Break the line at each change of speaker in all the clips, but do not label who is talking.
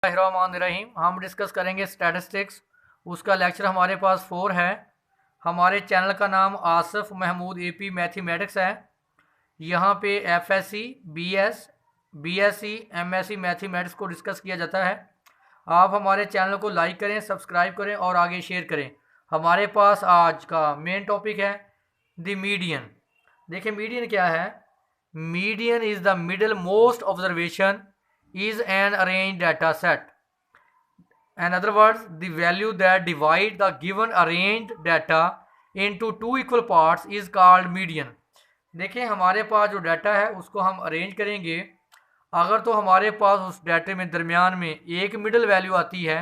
रहीम हम डिस्कस करेंगे स्टैटिस्टिक्स। उसका लेक्चर हमारे पास 4 है। हमारे चैनल का नाम आसिफ महमूद एपी मैथमेटिक्स है। यहाँ पे FSc, BS, BSc, MSc mathematics को डिस्कस किया जाता है। आप हमारे चैनल को लाइक करें, सब्सक्राइब करें और आगे शेयर करें। हमारे पास आज का मेन टॉपिक है द मीडियन। देखिए मीडियन क्या है। Median is the middle most observation is an arranged data set. In other words, the value that divide the given arranged data into two equal parts is called median. देखिए हमारे पास जो data है उसको हम arrange करेंगे। अगर तो हमारे पास उस डाटे में दरमियान में एक मिडल वैल्यू आती है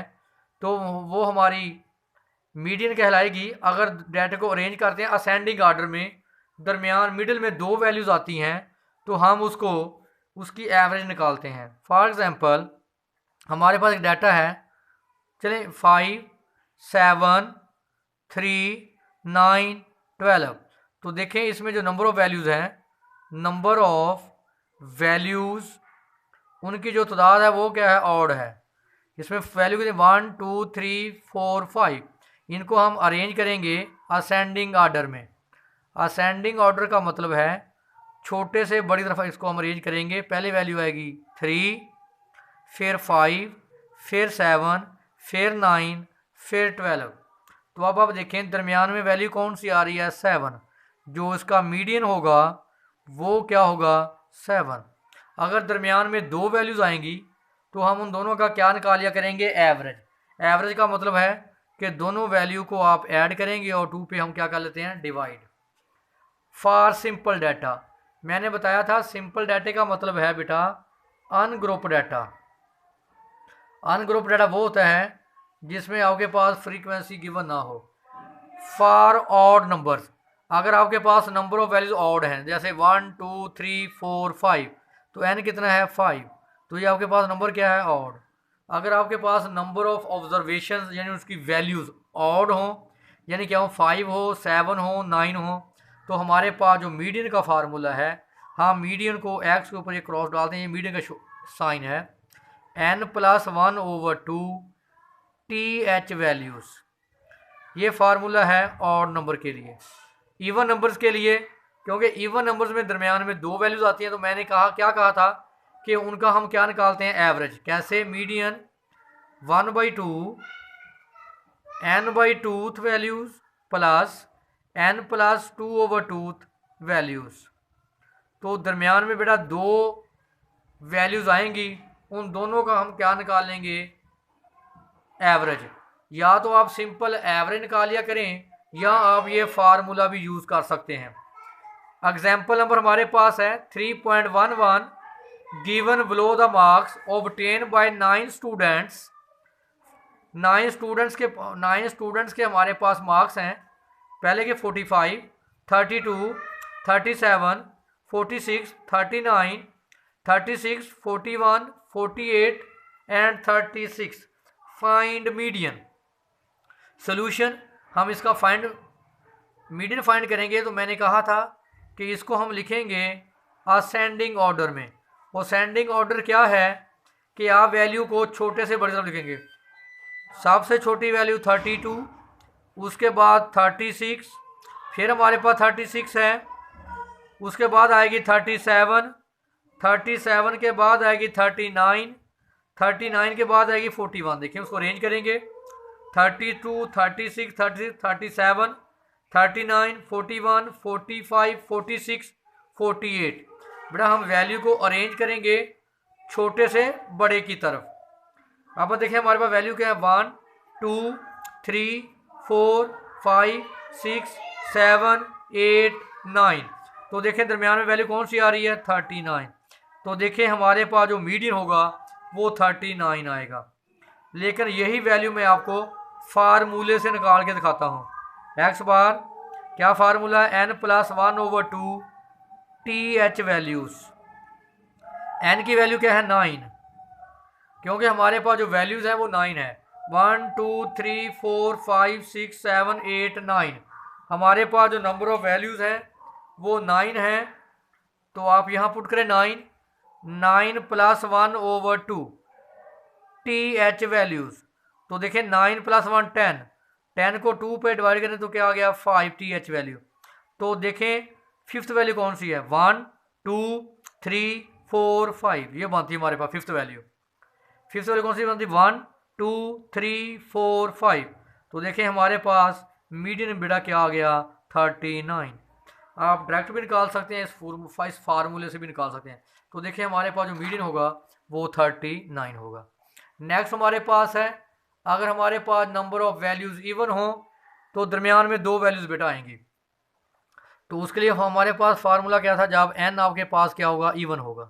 तो वो हमारी मीडियन कहलाएगी। अगर डाटे को अरेंज करते हैं असेंडिंग आर्डर में, दरमियान मिडल में दो वैल्यूज़ आती हैं तो हम उसकी एवरेज निकालते हैं। फॉर एग्जांपल हमारे पास एक डाटा है, चलें 5, 7, 3, 9, 12। तो देखें इसमें जो नंबर ऑफ़ वैल्यूज़ हैं, नंबर ऑफ़ वैल्यूज़ उनकी जो तादाद है वो क्या है, ऑड है। इसमें वैल्यू कितनी 1, 2, 3, 4, 5। इनको हम अरेंज करेंगे असेंडिंग आर्डर में। असेंडिंग ऑर्डर का मतलब है छोटे से बड़ी तरफ इसको हम अरेंज करेंगे। पहले वैल्यू आएगी 3, फिर 5, फिर 7, फिर 9, फिर 12। तो अब आप देखें दरमियान में वैल्यू कौन सी आ रही है, 7। जो इसका मीडियन होगा वो क्या होगा, 7। अगर दरमियान में दो वैल्यूज़ आएंगी तो हम उन दोनों का क्या निकाल लिया करेंगे, एवरेज। एवरेज का मतलब है कि दोनों वैल्यू को आप ऐड करेंगे और 2 पे हम क्या कर लेते हैं, डिवाइड। फॉर सिंपल डाटा, मैंने बताया था सिंपल डाटे का मतलब है बेटा अनग्रुप डाटा। अनग्रुप डाटा वो होता है जिसमें आपके पास फ्रीक्वेंसी गिवन ना हो। फॉर ऑड नंबर्स, अगर आपके पास नंबर ऑफ वैल्यूज ऑड हैं, जैसे 1, 2, 3, 4, 5, तो एन कितना है, 5, तो ये आपके पास नंबर क्या है, ऑड। अगर आपके पास नंबर ऑफ ऑब्जर्वेशन यानी उसकी वैल्यूज ऑड हो, यानी क्या हो, 5 हो, 7 हो, 9 हो, तो हमारे पास जो मीडियन का फार्मूला है, हाँ मीडियन को एक्स के ऊपर ये क्रॉस डालते हैं, ये मीडियन का साइन है, n+1/2 TH वैल्यूज़। ये फार्मूला है ऑड नंबर के लिए। इवन नंबर्स के लिए, क्योंकि इवन नंबर्स में दरमियान में दो वैल्यूज़ आती हैं, तो मैंने क्या कहा था कि उनका हम क्या निकालते हैं, एवरेज। कैसे, median 1/2 n/2 values plus n+2/2 values. तो दरमियान में बेटा दो वैल्यूज़ आएंगी, उन दोनों का हम क्या निकाल लेंगे, एवरेज। या तो आप सिंपल एवरेज निकाल लिया करें या आप ये फार्मूला भी यूज़ कर सकते हैं। एग्जाम्पल नंबर हमारे पास है 3.11 given below the marks obtain bye 9 students. 9 students के हमारे पास मार्क्स हैं, पहले के 45, 32, 37, 46, 39, 36, 41, 48 एंड 36। Find median. सोल्यूशन, हम इसका मीडियन फाइंड करेंगे तो मैंने कहा था कि इसको हम लिखेंगे असेंडिंग ऑर्डर में। असेंडिंग ऑर्डर क्या है कि आप वैल्यू को छोटे से बड़ी तरफ लिखेंगे। सबसे छोटी वैल्यू 32, उसके बाद 36, फिर हमारे पास 36 है, उसके बाद आएगी 37, 37 के बाद आएगी 39, 39 के बाद आएगी 41। देखिए उसको अरेंज करेंगे 32, 36, 37, 39, 41, 45, 46, 48। बेटा हम वैल्यू को अरेंज करेंगे छोटे से बड़े की तरफ। अब देखिए हमारे पास वैल्यू क्या है, 1, 2, 3, 4, 5, 6, 7, 8, 9। तो देखें दरमियान में वैल्यू कौन सी आ रही है, 39। तो देखें हमारे पास जो मीडियन होगा वो 39 आएगा। लेकिन यही वैल्यू मैं आपको फार्मूले से निकाल के दिखाता हूँ। एक्स बार क्या फार्मूला है, n+1/2 TH वैल्यूज़। n की वैल्यू क्या है, 9, क्योंकि हमारे पास जो वैल्यूज़ हैं वो 9 है। 1, 2, 3, 4, 5, 6, 7, 8, 9। हमारे पास जो नंबर ऑफ वैल्यूज़ हैं वो 9 है। तो आप यहाँ पुट करें 9 + 1/2। TH values. तो देखें 9 + 1 10, 10 को 2 पे डिवाइड करें तो क्या आ गया 5 TH वैल्यू। तो देखें फिफ्थ वैल्यू कौन सी है 1 2 3 4 5, ये बनती है हमारे पास फिफ्थ वैल्यू। फिफ्थ वैल्यू कौन सी बनती है 1 2 3 4 5। तो देखें हमारे पास मीडियन बेटा क्या आ गया 39। आप डायरेक्ट भी निकाल सकते हैं, इस फार्मूले से भी निकाल सकते हैं। तो देखिए हमारे पास जो मीडियन होगा वो 39 होगा। नेक्स्ट हमारे पास है, अगर हमारे पास नंबर ऑफ वैल्यूज़ इवन हो तो दरमियान में 2 वैल्यूज़ बेटा आएंगी। तो उसके लिए हमारे पास फार्मूला क्या था, जब n आपके पास क्या होगा इवन होगा,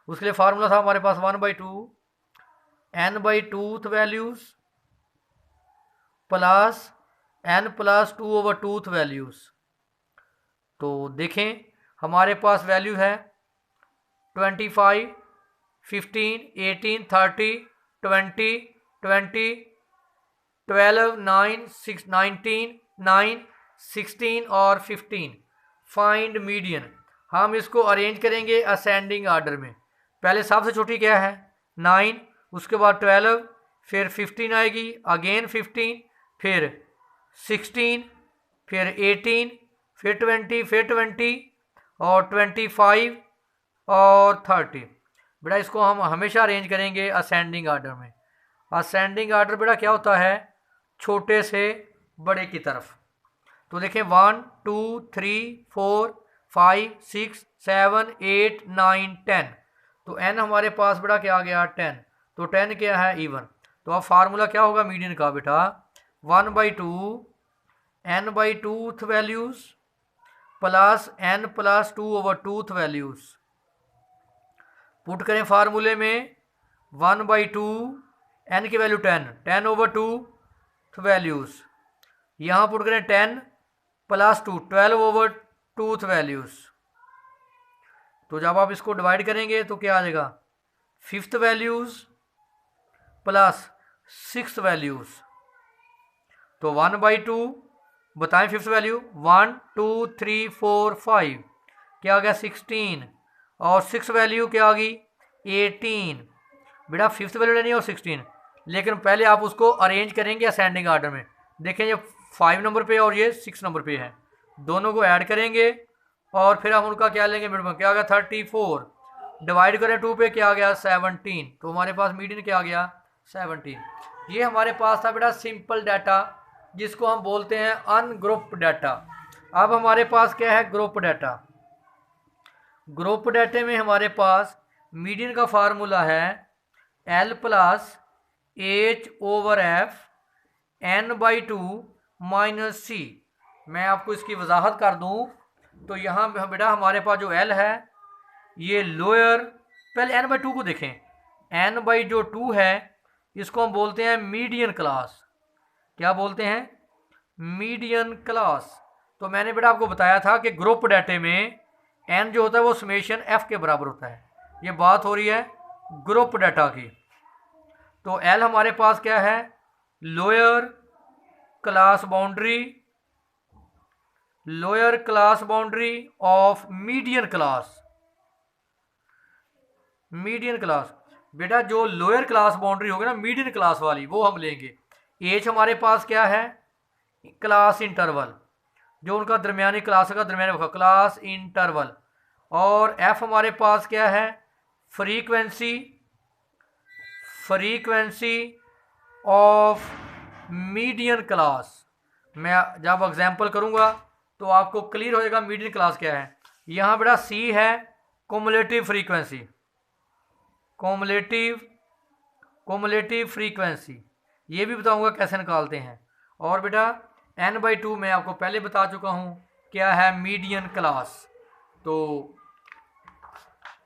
उसके लिए फार्मूला था हमारे पास 1/2 n/2th values plus n + 2/2th values. तो देखें हमारे पास वैल्यू है 25 15 18 30 20 20 12 9 6 19 9 16 और 15। Find median. हम इसको अरेंज करेंगे असेंडिंग आर्डर में। पहले सबसे छोटी क्या है 9, उसके बाद 12, फिर 15 आएगी, अगेन 15, फिर 16, फिर 18, फिर 20, फिर 20 और 25 और 30। बेटा इसको हम हमेशा अरेंज करेंगे असेंडिंग आर्डर में। असेंडिंग आर्डर बेटा क्या होता है छोटे से बड़े की तरफ। तो देखें 1 2 3 4 5 6 7 8 9 10। तो n हमारे पास बेटा क्या आ गया 10। तो 10 क्या है इवन। तो अब फार्मूला क्या होगा मीडियन का बेटा 1/2 n/2th values plus n + 2/2th values. Put करें फार्मूले में 1/2 n की वैल्यू 10, 10/2th वैल्यूज़, यहाँ पुट करें 10 + 2 12/2th वैल्यूज़। तो जब आप इसको डिवाइड करेंगे तो क्या आ जाएगा fifth values plus sixth values. तो 1/2 बताएं फिफ्थ वैल्यू 1 2 3 4 5 क्या आ गया 16 और सिक्स वैल्यू क्या आ गई 18। बेटा फिफ्थ वैल्यू लेनी है और 16, लेकिन पहले आप उसको अरेंज करेंगे असेंडिंग आर्डर में। देखें ये 5 नंबर पे और ये 6 नंबर पे है, दोनों को ऐड करेंगे और फिर हम उनका क्या लेंगे मिड में, क्या आ गया 34, डिवाइड करें 2 पे क्या आ गया 17। तो हमारे पास मीडियन क्या आ गया 17। ये हमारे पास था बेटा सिंपल डाटा, जिसको हम बोलते हैं अनग्रुप्ड डाटा। अब हमारे पास क्या है ग्रुप डाटा। ग्रुप डाटे में हमारे पास मीडियन का फार्मूला है L + H/F n/2 - C। मैं आपको इसकी वजाहत कर दूं तो यहाँ बेटा हमारे पास जो L है ये लोअर, पहले n/2 को देखें, n/2 है इसको हम बोलते हैं मीडियन क्लास। क्या बोलते हैं मीडियन क्लास। तो मैंने बेटा आपको बताया था कि ग्रुप डाटे में n जो होता है वो समेशन f के बराबर होता है। ये बात हो रही है ग्रुप डाटा की। तो L हमारे पास क्या है lower class boundary, lower class boundary of median class. Median class बेटा जो लोअर क्लास बाउंड्री होगी ना मीडियन क्लास वाली वो हम लेंगे। एच हमारे पास क्या है क्लास इंटरवल, जो उनका दरमियानी क्लास का दरमियानी क्लास इंटरवल। और एफ हमारे पास क्या है frequency, frequency of median class. मैं जब एग्जांपल करूंगा तो आपको क्लियर हो जाएगा मीडियन क्लास क्या है। यहाँ बेटा सी है कुमुलेटिव फ्रीक्वेंसी, कुमुलेटिव फ्रीक्वेंसी, ये भी बताऊंगा कैसे निकालते हैं। और बेटा n/2 मैं आपको पहले बता चुका हूँ क्या है मीडियन क्लास। तो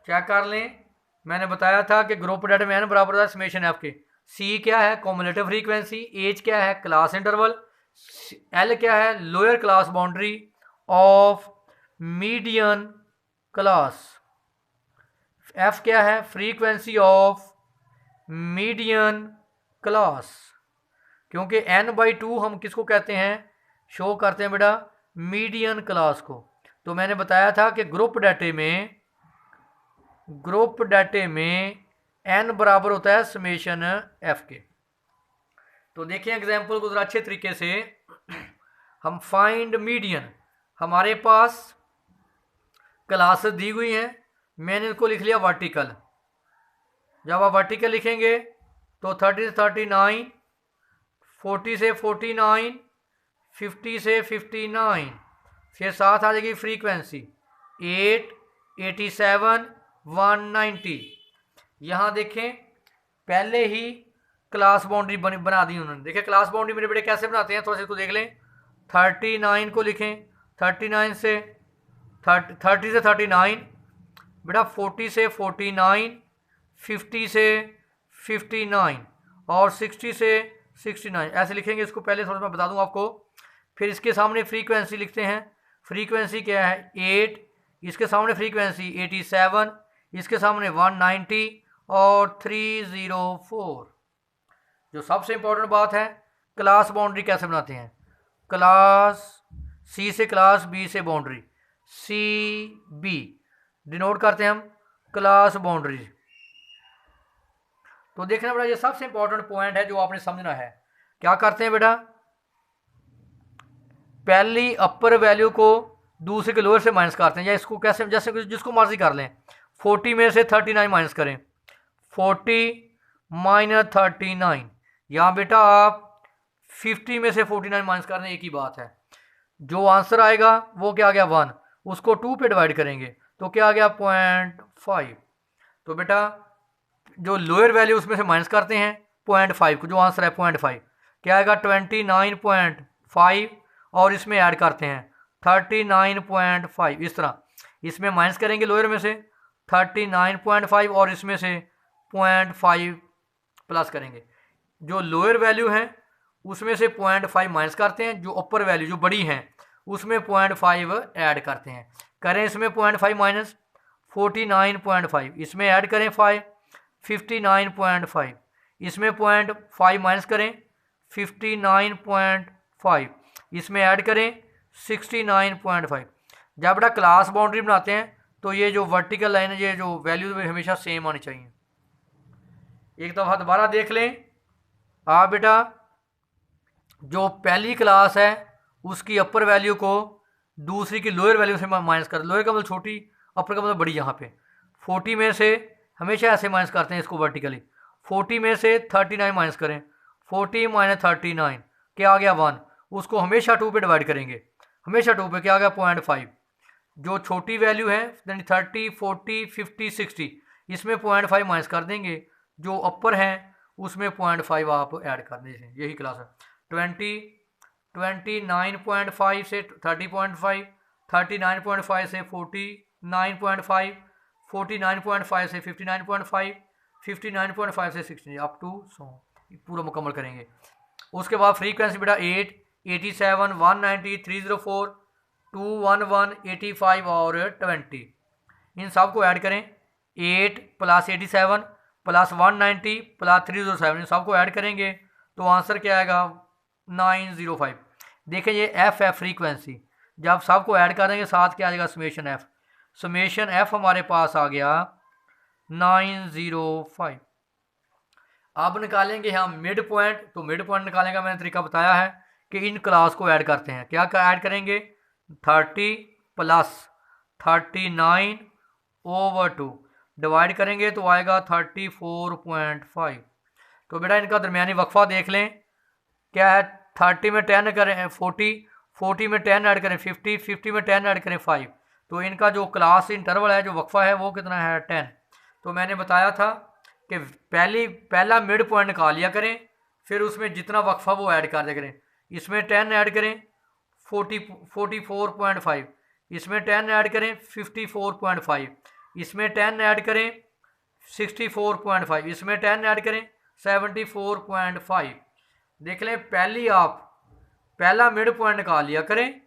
चेक कर लें, मैंने बताया था कि ग्रुप डाटा में n बराबर होता है समेशन एफ के। सी क्या है कुमुलेटिव फ्रीक्वेंसी, एच क्या है क्लास इंटरवल, एल क्या है lower class boundary of median class, F क्या है फ्रीक्वेंसी ऑफ मीडियन क्लास। क्योंकि n/2 हम किसको कहते हैं शो करते हैं बेटा मीडियन क्लास को। तो मैंने बताया था कि ग्रुप डाटे में n बराबर होता है समेशन f के। तो देखिए एग्जाम्पल को जरा अच्छे तरीके से, हम फाइंड मीडियन, हमारे पास क्लासेस दी हुई हैं, मैंने इनको लिख लिया वर्टिकल। जब आप वर्टिकल लिखेंगे तो 30 से 39, 40 से 49, 50 से 59, फिर साथ आ जाएगी फ्रीक्वेंसी 8, 87, 190। यहाँ देखें पहले ही क्लास बाउंड्री बना दी उन्होंने। देखिए क्लास बाउंड्री मेरे बेटे कैसे बनाते हैं, थोड़ा सा इसको देख लें। 39 को लिखें, 39 से 30 से 39, बेटा 40 से 49, 50 से 59 और 60 से 69, ऐसे लिखेंगे इसको। पहले थोड़ा सा मैं बता दूं आपको। फिर इसके सामने फ्रीक्वेंसी लिखते हैं। फ्रीक्वेंसी क्या है 8, इसके सामने फ्रीक्वेंसी 87, इसके सामने 190 और 304। जो सबसे इंपॉर्टेंट बात है, क्लास बाउंड्री कैसे बनाते हैं। क्लास सी से क्लास बी से बाउंड्री, सी बी डिनोट करते हैं हम क्लास बाउंड्री। तो देखना बेटा ये सबसे इंपॉर्टेंट पॉइंट है जो आपने समझना है। क्या करते हैं बेटा, पहली अपर वैल्यू को दूसरे के लोअर से माइनस करते हैं, या इसको कैसे, जैसे जिसको मर्जी कर लें। 40 में से 39 माइनस करें, 40 माइनस 39। यहाँ बेटा आप 50 में से 49 माइनस कर रहे हैं, एक ही बात है। जो आंसर आएगा वो क्या आ गया 1, उसको 2 पे डिवाइड करेंगे तो क्या आ गया 0.5। तो बेटा जो लोअर वैल्यू उसमें से माइनस करते हैं 0.5 को, जो आंसर है 0.5 क्या आएगा 29.5, और इसमें ऐड करते हैं 39.5। इस तरह इसमें माइनस करेंगे लोअर में से 39.5 और इसमें से 0.5 प्लस करेंगे। जो लोअर वैल्यू है उसमें से 0.5 माइनस करते हैं, जो अपर वैल्यू जो बड़ी हैं उसमें 0.5 ऐड करते हैं। करें इसमें 0.5 माइनस 49.5, इसमें ऐड करें 5 59.5, इसमें 0.5 माइनस करें 59.5, इसमें ऐड करें 69.5। जब बेटा क्लास बाउंड्री बनाते हैं तो ये जो वर्टिकल लाइन है, ये जो वैल्यू हमेशा सेम आनी चाहिए। एक दफ़ा दोबारा देख लें आप बेटा, जो पहली क्लास है उसकी अपर वैल्यू को दूसरी की लोअर वैल्यू से माइनस कर, लोअर का मतलब छोटी, अपर का मतलब बड़ी। यहाँ पे 40 में से हमेशा ऐसे माइनस करते हैं इसको वर्टिकली। 40 में से 39 माइनस करें, 40 माइनस 39 क्या आ गया 1, उसको हमेशा 2 पे डिवाइड करेंगे, हमेशा 2 पे क्या आ गया 0.5। जो छोटी वैल्यू है यानी 30, 40, 50, 60, इसमें 0.5 माइनस कर देंगे, जो अपर हैं उसमें 0.5 आप ऐड कर दें। यही क्लास है। 29.5 से 30.5, 39.5 से 49.5, 49.5 से 59.5, 59.5 से 60 अप टू 100 पूरा मुकम्मल करेंगे। उसके बाद फ्रीक्वेंसी बेटा 8, 87, 190, 304, 211, 85 और 20। इन सब को ऐड करें, 8 प्लस 87 प्लस 190 प्लस 307, इन सब को ऐड करेंगे तो आंसर क्या आएगा 905। देखें ये एफ है फ्रीक्वेंसी, जब सबको ऐड करेंगे साथ क्या आ जाएगा समेशन एफ। समेशन एफ हमारे पास आ गया 905। अब निकालेंगे हम मिड पॉइंट। तो मिड पॉइंट निकालने का मैंने तरीका बताया है कि इन क्लास को ऐड करते हैं। क्या ऐड करेंगे 30 प्लस 39 ओवर 2 डिवाइड करेंगे तो आएगा 34.5। तो बेटा इनका दरमियानी वक्फा देख लें क्या है। 30 में 10 करें 40, 40 में 10 ऐड करें 50, 50 में 10 ऐड करें 5। तो इनका जो क्लास इंटरवल है, जो वक्फा है, वो कितना है 10। तो मैंने बताया था कि पहला मिड पॉइंट निकाल लिया करें, फिर उसमें जितना वक्फा वो ऐड कर दिया करें। इसमें 10 ऐड करें 44.5, इसमें 10 ऐड करें 54.5, इसमें 10 ऐड करें 64.5, इसमें 10 ऐड करें 74.5। देख लें पहला मिड पॉइंट निकाल लिया करें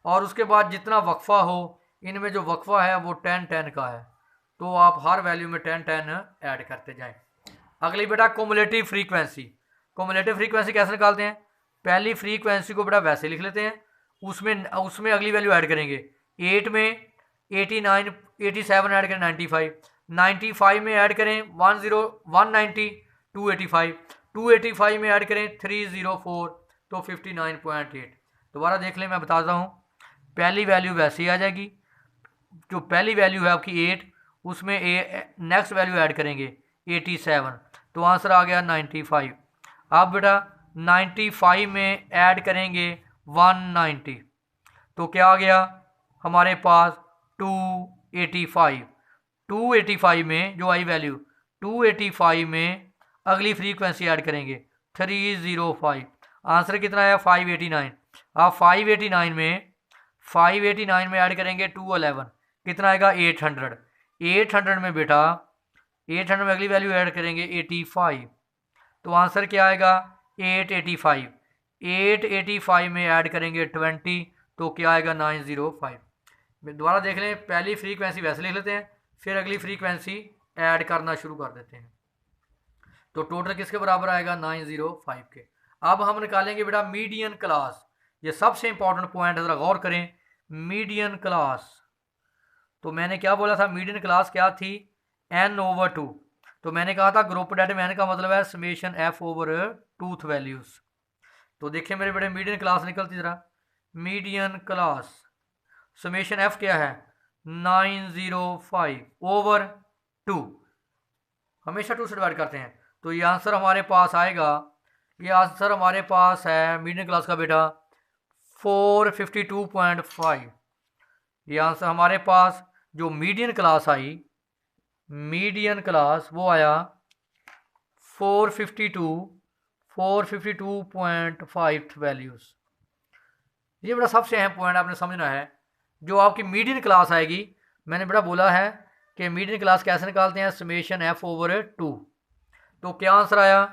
और उसके बाद जितना वक्फा हो, इनमें जो वक्फा है वो 10-10 का है, तो आप हर वैल्यू में 10-10 ऐड करते जाएं। अगली बेटा कुमुलेटिव फ्रीक्वेंसी। कुमुलेटिव फ्रीक्वेंसी कैसे निकालते हैं। पहली फ्रीक्वेंसी को बेटा वैसे लिख लेते हैं, उसमें अगली वैल्यू ऐड करेंगे। 8 में 89, 87 ऐड करें 95, 95 में ऐड करें 190 285, 285 में ऐड करें 304 तो 59.8। दोबारा देख लें, मैं बताता हूँ। पहली वैल्यू वैसे ही आ जाएगी, जो पहली वैल्यू है आपकी 8, उसमें नेक्स्ट वैल्यू ऐड करेंगे 87 तो आंसर आ गया 95। अब बेटा 95 में ऐड करेंगे 190 तो क्या आ गया हमारे पास 285। 285 में जो आई वैल्यू 285 में अगली फ्रीक्वेंसी ऐड करेंगे 305, आंसर कितना आया 589। अब 589 में ऐड करेंगे 211, कितना आएगा 800। 800 में बेटा 800 में अगली वैल्यू ऐड करेंगे 85 तो आंसर क्या आएगा 885। 885 में ऐड करेंगे 20 तो क्या आएगा 905। दोबारा देख लें, पहली फ्रीक्वेंसी वैसे लिख लेते हैं, फिर अगली फ्रीक्वेंसी ऐड करना शुरू कर देते हैं। तो टोटल किसके बराबर आएगा 905 के। अब हम निकालेंगे बेटा मीडियन क्लास। ये सबसे इंपॉर्टेंट पॉइंट है, ज़रा गौर करें। मीडियन क्लास, तो मैंने क्या बोला था, मीडियन क्लास क्या थी n/2। तो मैंने कहा था ग्रुप डेटा में n का मतलब है समेशन f/2 टूथ वैल्यूज। तो देखिए मेरे बेटे मीडियन क्लास निकलती जरा। मीडियन क्लास समेशन f क्या है 905/2, हमेशा 2 से डिवाइड करते हैं। तो ये आंसर हमारे पास आएगा, ये आंसर हमारे पास है मीडियन क्लास का बेटा 452.5। ये आंसर हमारे पास जो मीडियन क्लास आई, मीडियन क्लास वो आया 452.5 वैल्यूज। ये बड़ा सबसे अहम पॉइंट आपने समझना है। जो आपकी मीडियन क्लास आएगी, मैंने बड़ा बोला है कि मीडियन क्लास कैसे निकालते हैं, समेशन f/2। तो क्या आंसर आया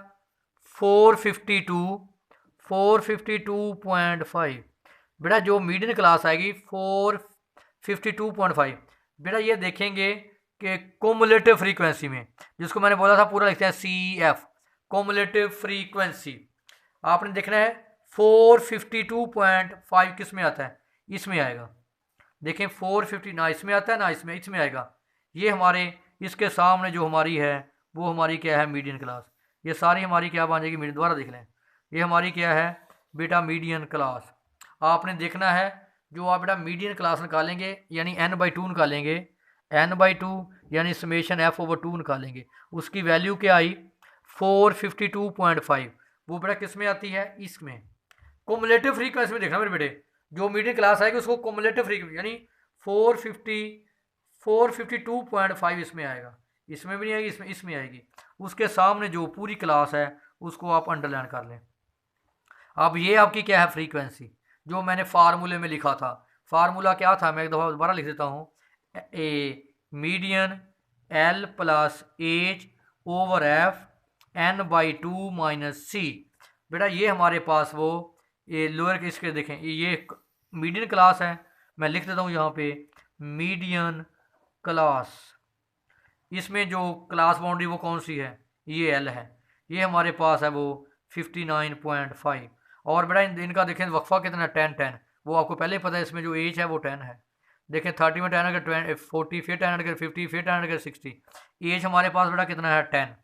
452.5। बेटा जो मीडियन क्लास आएगी 452.5, बेटा ये देखेंगे कि कोमुलेटिव फ्रीक्वेंसी में, जिसको मैंने बोला था पूरा लिखते हैं CF, कोमुलेटिव फ्रीक्वेंसी। आपने देखना है 452.5 किस में आता है, इसमें आएगा। देखें 450 ना इसमें आता है ना इसमें आएगा। ये हमारे इसके सामने जो हमारी है वो हमारी क्या है मीडियन क्लास। ये सारी हमारी क्या बन जाएगी, दोबारा देख लें, ये हमारी क्या है बेटा मीडियन क्लास। आपने देखना है जो आप बेटा मीडियन क्लास निकालेंगे यानी n/2 निकालेंगे, n/2 यानी समेशन f/2 निकालेंगे, उसकी वैल्यू क्या आई 452.5। वो बेटा किस में आती है, इसमें कोमुलेटिव फ्रीक्वेंसी में। देखना मेरे बेटे जो मीडियन क्लास आएगी उसको कोमुलेटिव फ्रीक्वेंसी यानी 452.5 इसमें आएगा, इसमें भी नहीं आएगी, इसमें आएगी। उसके सामने जो पूरी क्लास है उसको आप अंडरलाइन कर लें। अब ये आपकी क्या है फ्रीक्वेंसी, जो मैंने फार्मूले में लिखा था। फार्मूला क्या था, मैं एक दफ़ा दोबारा लिख देता हूँ। ए median L + H/F n/2 - C। बेटा ये हमारे पास वो ये लोअर के इसके देखें, ये मीडियन क्लास है, मैं लिख देता हूँ यहाँ पे मीडियन क्लास। इसमें जो क्लास बाउंड्री वो कौन सी है, ये L है। ये हमारे पास है वो 59.5। और बेटा इनका देखें वक्फा कितना है 10-10, वो आपको पहले ही पता है। इसमें जो एज है वो 10 है। देखें 30 में 10 अगर 40, फिर 10 अगर 50, फिर 10 अगर 60। एज हमारे पास बेटा कितना है 10,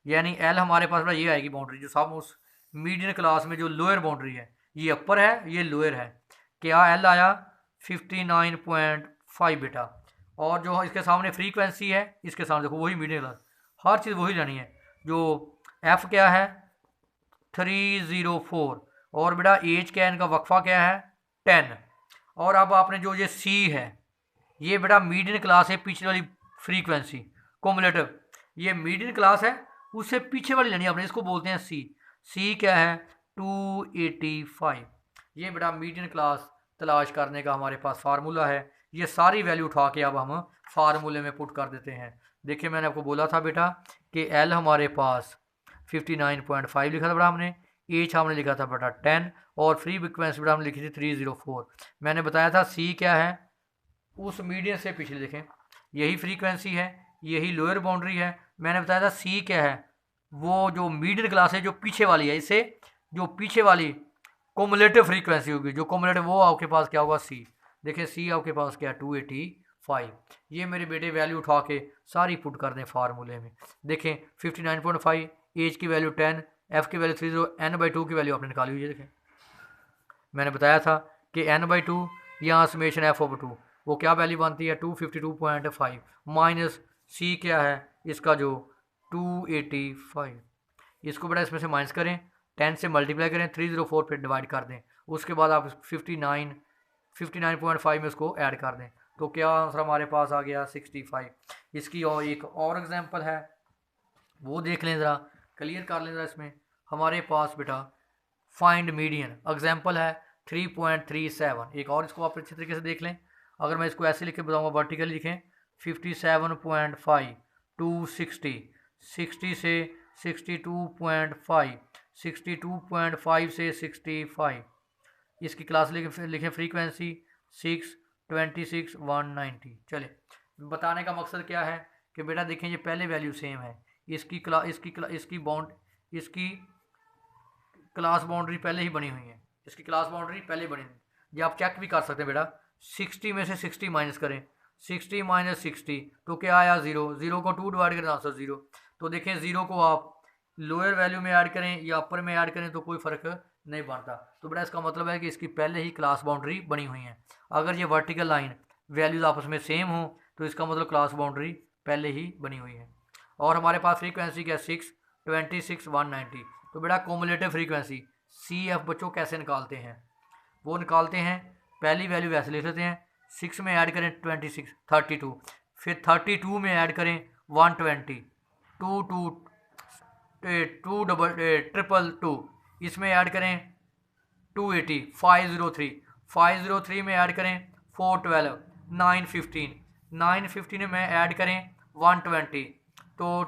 यानी L हमारे पास बेटा ये आएगी बाउंड्री जो सब उस मीडियन क्लास में जो लोअर बाउंड्री है, ये अपर है ये लोअर है। क्या L आया 59.5 बेटा। और जो इसके सामने फ्रीक्वेंसी है इसके सामने देखो वही मीडियन क्लास, हर चीज़ वही जानी है। जो F क्या है 304, और बेटा एज क्या है, इनका वक्फा क्या है 10। और अब आपने जो ये C है, ये बेटा मीडियन क्लास है, पिछले वाली फ्रीक्वेंसी कोमुलेटिव, ये मीडियन क्लास है, उससे पीछे वाली लेनी है आपने, इसको बोलते हैं C। C क्या है 285। ये बेटा मीडियन क्लास तलाश करने का हमारे पास फार्मूला है। ये सारी वैल्यू उठा के अब हम फार्मूले में पुट कर देते हैं। देखिए मैंने आपको बोला था बेटा कि L हमारे पास 59.5 लिखा था बेटा हमने, एच हमने लिखा था बेटा 10, और फ्री फ्रीक्वेंसी बेटा हमने लिखी थी 304। मैंने बताया था C क्या है उस मीडियन से पिछले, देखें यही फ्रीक्वेंसी है, यही लोअर बाउंड्री है। मैंने बताया था C क्या है, वो जो मीडियन क्लास है जो पीछे वाली है, इससे जो पीछे वाली कोमुलेटिव फ्रीक्वेंसी होगी, जो कोमुलेटिव वो आपके पास क्या होगा C। देखिए C आपके पास क्या है 285। 5। ये मेरे बेटे वैल्यू उठा के सारी पुट कर दें फार्मूले में। देखें 59.5, एज की वैल्यू 10, एफ की वैल्यू 30, n/2 की वैल्यू आपने निकाली हुई है। देखें मैंने बताया था कि n/2 यहाँ समेशन f/2 वो क्या वैल्यू बनती है 252.5 माइनस सी क्या है इसका जो 285। इसको बेटा इसमें से माइनस करें, 10 से मल्टीप्लाई करें, 304 पे डिवाइड कर दें, उसके बाद आप 59.5 में उसको ऐड कर दें, तो क्या आंसर हमारे पास आ गया 65। इसकी और एक और एग्जांपल है वो देख लें ज़रा, क्लियर कर लें ज़रा। इसमें हमारे पास बेटा फाइंड मीडियन एग्जांपल है 3.37। एक और इसको आप अच्छे तरीके से देख लें। अगर मैं इसको ऐसे लिख के बताऊँगा वर्टिकली लिखें 57.5 टू 60, 60 से 62.5, 62.5 से 65। इसकी क्लास लिखें फ्रीक्वेंसी 6, 26, 190। चले बताने का मकसद क्या है कि बेटा देखें ये पहले वैल्यू सेम है, इसकी क्लास बाउंड्री पहले ही बनी हुई है, इसकी क्लास बाउंड्री पहले बनी हुई है। ये आप चेक भी कर सकते हैं बेटा, 60 में से 60 माइनस करें, 60 माइनस 60 तो क्या आया 0, 0 को 2 डिवाइड करें आंसर 0। तो देखें 0 को आप लोअर वैल्यू में ऐड करें या अपर में ऐड करें तो कोई फ़र्क नहीं बनता। तो बेटा इसका मतलब है कि इसकी पहले ही क्लास बाउंड्री बनी हुई है। अगर ये वर्टिकल लाइन वैल्यूज़ आपस में सेम हो तो इसका मतलब क्लास बाउंड्री पहले ही बनी हुई है। और हमारे पास फ्रीक्वेंसी क्या 6, 26, 190। तो बेटा कोमुलेटिव फ्रीक्वेंसी CF बच्चों कैसे निकालते हैं, वो निकालते हैं पहली वैल्यू वैसे लिख लेते हैं, 6 में ऐड करें 26 32, फिर 32 में ऐड करें 120, 2 इसमें ऐड करें 280, 503 में ऐड करें 412, 915 में ऐड करें 120, तो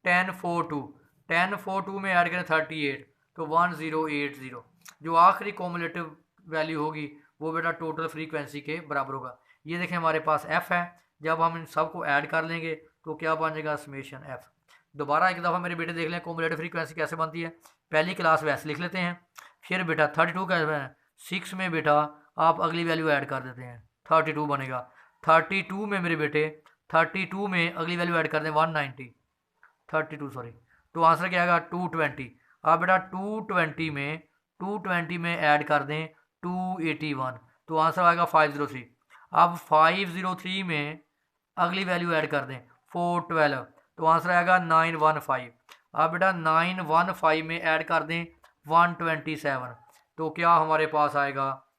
1042 में ऐड करें 38, तो 1080। जो आखिरी कोमुलेटिव वैल्यू होगी वो बेटा टोटल फ्रीक्वेंसी के बराबर होगा। ये देखें हमारे पास f है, जब हम इन सबको ऐड कर लेंगे तो क्या बन जाएगा समेशन f। दोबारा एक दफ़ा मेरे बेटे देख लें कोमुलेटिव फ्रीक्वेंसी कैसे बनती है। पहली क्लास वैसे लिख लेते हैं, फिर बेटा 32 का 6 में बेटा आप अगली वैल्यू ऐड कर देते हैं, 32 बनेगा। 32 में मेरे बेटे 32 में अगली वैल्यू ऐड कर दें 190, 32 सॉरी, तो आंसर क्या आएगा 220। अब बेटा 220 में ऐड कर दें 281, तो आंसर आएगा 503। अब 503 में अगली वैल्यू ऐड कर दें 412, तो आंसर आएगा 915। अब बेटा 915 में ऐड कर दें 127, तो क्या हमारे पास आएगा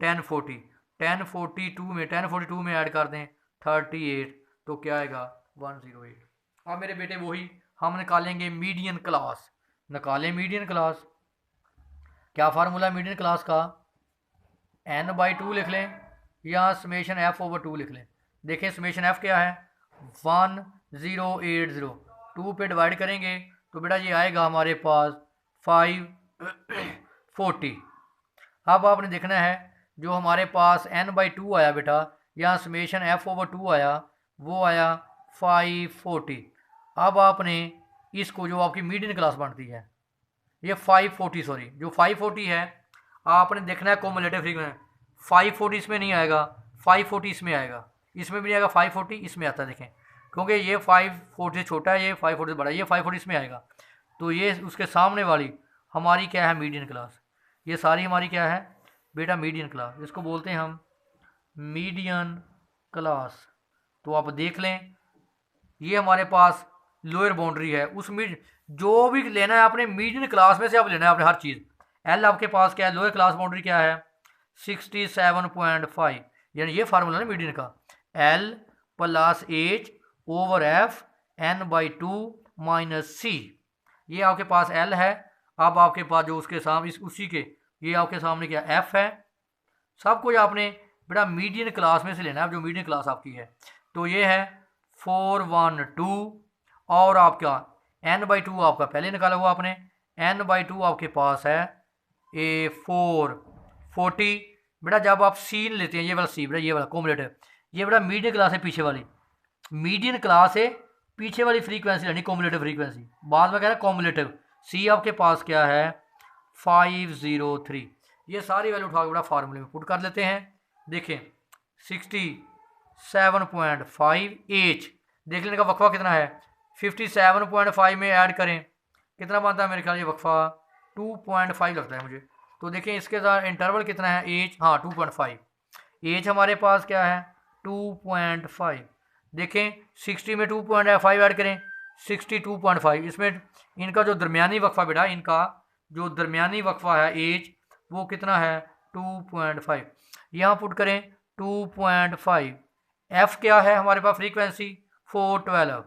1042 में ऐड कर दें 38, तो क्या आएगा 108। अब मेरे बेटे वही हम निकालेंगे मीडियन क्लास। निकालें मीडियन क्लास, क्या फार्मूला मीडियन क्लास का, n/2 लिख लें या समेशन f/2 लिख लें। देखें समेशन f क्या है 1080, 2 पे डिवाइड करेंगे तो बेटा ये आएगा हमारे पास 540। अब आपने देखना है जो हमारे पास n/2 आया बेटा, यहाँ समेशन f/2 आया, वो आया 540। अब आपने इसको जो आपकी मीडियन क्लास बनती है ये 540 सॉरी जो 540 है आपने देखना है कोमुलेटिव फ्रीक्वेंसी। 540 इसमें नहीं आएगा, 540 इसमें आएगा, इसमें भी नहीं आएगा, 540 इसमें आता है। देखें क्योंकि ये 540 से छोटा है, ये 540 से बड़ा है, ये 540 इसमें आएगा। तो ये उसके सामने वाली हमारी क्या है मीडियन क्लास, ये सारी हमारी क्या है बेटा मीडियन क्लास, इसको बोलते हैं हम मीडियन क्लास। तो आप देख लें ये हमारे पास लोअर बाउंड्री है, उस जो भी लेना है आपने मीडियन क्लास में से आप लेना है आपने हर चीज़। एल आपके पास क्या है, लोअर क्लास बाउंड्री क्या है 67.5, यानी ये फार्मूला है मीडियन का, L + H / F n/2 - C। ये आपके पास L है। अब आपके पास जो उसके सामने उसी के ये आपके सामने क्या F है। सब कुछ आपने बेटा मीडियन क्लास में से लेना है जो मीडियन क्लास आपकी है। तो ये है 412 और आपका n/2 आपका पहले निकाला हुआ आपने, n/2 आपके पास है 440। बेटा जब आप सीन लेते हैं ये वाला सी, बेटा ये वाला कोमुलेटिव, ये बेटा मीडियन क्लास है पीछे वाली, मीडियन क्लास है पीछे वाली फ्रीक्वेंसी यानी कोमुलेटिव फ्रीक्वेंसी। बाद में कह रहा है कोमुलेटिव सी आपके पास क्या है 503। ये सारी वैल्यू उठा के बेटा फार्मूले में पुट कर लेते हैं। देखें 67.5 एच। देख लेने का वक्फा कितना है, 57.5 में ऐड करें कितना बनता है, मेरे ख्याल ये वक्फा 2.5 लगता है मुझे। तो देखें इसके साथ इंटरवल कितना है, एज, हाँ 2.5, एज हमारे पास क्या है 2.5। देखें 60 में 2.5 ऐड करें 62.5, इसमें इनका जो दरमियानी वक्फा बेटा, इनका जो दरमियानी वक्फा है एज वो कितना है 2.5। यहाँ पुट करें 2.5। एफ क्या है हमारे पास, फ्रीक्वेंसी 412।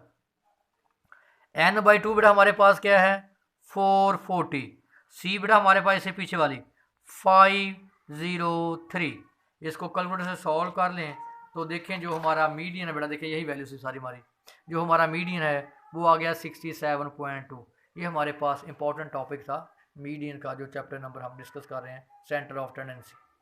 एन बाई 2 बेटा हमारे पास क्या है 440। सी बेटा हमारे पास इससे पीछे वाली 503। इसको कैलकुलेटर से सॉल्व कर लें तो देखें जो हमारा मीडियन है बेटा, देखें यही वैल्यू से सारी हमारी, जो हमारा मीडियन है वो आ गया 67.2। ये हमारे पास इंपॉर्टेंट टॉपिक था मीडियन का, जो चैप्टर नंबर हम डिस्कस कर रहे हैं, सेंटर ऑफ टेंडेंसी।